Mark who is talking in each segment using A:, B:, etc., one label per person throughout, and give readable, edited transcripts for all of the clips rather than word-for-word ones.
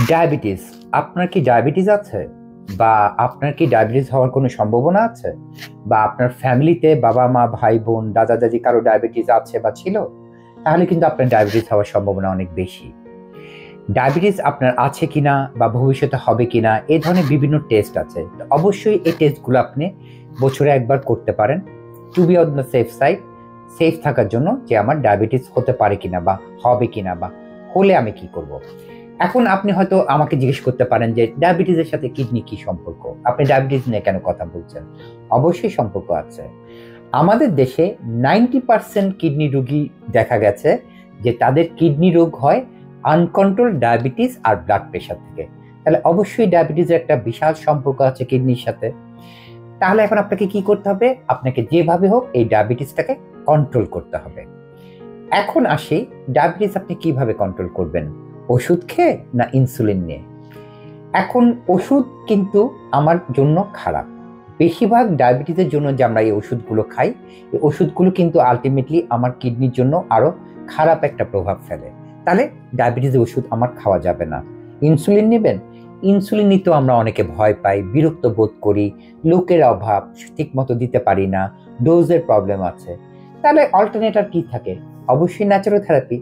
A: Diabetes, আপনার কি diabetes আছে? বা আপনার কি ডায়াবেটিস হওয়ার কোনো সম্ভাবনা আছে? বা আপনার ফ্যামিলিতে বাবা মা ভাই বোন দাদা দাদি কারো ডায়াবেটিস আছে বা ছিল? তাহলে কিন্তু আপনার ডায়াবেটিস হওয়ার সম্ভাবনা অনেক বেশি। ডায়াবেটিস আপনার আছে কিনা বা ভবিষ্যতে হবে কিনা এই ধরনের বিভিন্ন টেস্ট আছে। তো অবশ্যই এই টেস্টগুলো আপনি বছরে একবার করতে পারেন, to be on the safe side, safe থাকার জন্য যে আমার ডায়াবেটিস হতে পারে কিনা বা হবে কিনা বা হলে আমি কি করব। এখন আপনি হয়তো আমাকে জিজ্ঞেস করতে পারেন যে ডায়াবেটিসের সাথে কিডনি কি সম্পর্ক, আপনি ডায়াবেটিস নিয়ে কেন কথা বলছেন? অবশ্যই সম্পর্ক আছে। আমাদের দেশে 90% কিডনি রোগী দেখা গেছে যে তাদের কিডনি রোগ হয় আনকন্ট্রোল ডায়াবেটিস আর ব্লাড প্রেশার থেকে। তাহলে অবশ্যই ডায়াবেটিসের একটা বিশাল সম্পর্ক আছে কিডনির সাথে। তাহলে এখন আপনাকে কি করতে হবে? আপনাকে যেভাবে হোক এই ডায়াবেটিসটাকে কন্ট্রোল করতে হবে। এখন আসি, ডায়াবেটিস আপনি কিভাবে কন্ট্রোল করবেন? ওষুধ খেয়ে না ইনসুলিন নিয়ে? এখন ওষুধ কিন্তু আমার জন্য খারাপ। বেশিরভাগ ডায়াবেটিসের জন্য যে আমরা এই ওষুধগুলো খাই, এই ওষুধগুলো কিন্তু আলটিমেটলি আমার কিডনির জন্য আরো খারাপ একটা প্রভাব ফেলে। তাহলে ডায়াবেটিসের ওষুধ আমার খাওয়া যাবে না। ইনসুলিন নেবেন? ইনসুলিন নিতেও আমরা অনেকে ভয় পাই, বিরক্ত বোধ করি, লোকের অভাব, ঠিক মতো দিতে পারি না, ডোজের প্রবলেম আছে। তাহলে অল্টারনেটিভ কি থাকে? অবশ্যই ন্যাচারোথেরাপি।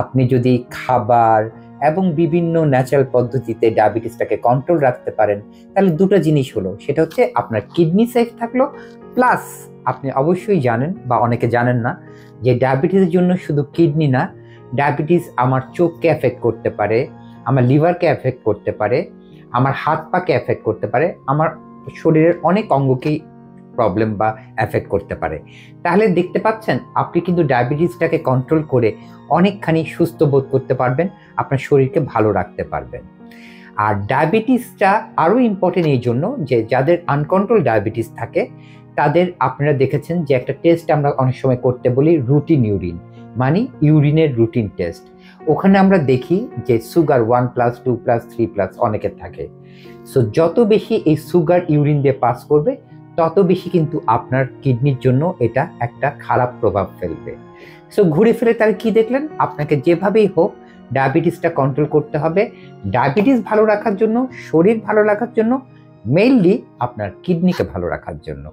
A: আপনি যদি খাবার এবং বিভিন্ন ন্যাচারাল পদ্ধতিতে ডায়াবেটিসটাকে কন্ট্রোল রাখতে পারেন, তাহলে দুটো জিনিস হলো, সেটা হচ্ছে আপনার কিডনি সেফ থাকলো, প্লাস আপনি অবশ্যই জানেন বা অনেকে জানেন না যে ডায়াবেটিসের জন্য শুধু কিডনি না, ডায়াবেটিস আমার চোখকে এফেক্ট করতে পারে, আমার লিভারকে এফেক্ট করতে পারে, আমার হাত পাকে এফেক্ট করতে পারে, আমার শরীরের অনেক অঙ্গকেই প্রবলেম বা এফেক্ট করতে পারে। তাহলে দেখতে পাচ্ছেন আপনি কিন্তু ডায়াবেটিসটাকে কন্ট্রোল করে অনেকখানি সুস্থ বোধ করতে পারবেন, আপনার শরীরকে ভালো রাখতে পারবেন। আর ডায়াবেটিসটা আরও ইম্পর্টেন্ট এই জন্য যে যাদের আনকন্ট্রোল ডায়াবেটিস থাকে তাদের আপনারা দেখেছেন যে একটা টেস্ট আমরা অনেক সময় করতে বলি রুটিন ইউরিন, মানে ইউরিনের রুটিন টেস্ট। ওখানে আমরা দেখি যে সুগার 1+2+3+ অনেকের থাকে। সো যত বেশি এই সুগার ইউরিন দিয়ে পাস করবে তত বেশি কিন্তু আপনার কিডনির জন্য এটা একটা খারাপ প্রভাব ফেলবে। সো ঘুরে ফিরে তাহলে কি দেখলেন? আপনাকে যেভাবেই হোক ডায়াবেটিসটা কন্ট্রোল করতে হবে। ডায়াবেটিস ভালো রাখার জন্য, শরীর ভালো রাখার জন্য, মেইনলি আপনার কিডনিকে ভালো রাখার জন্য।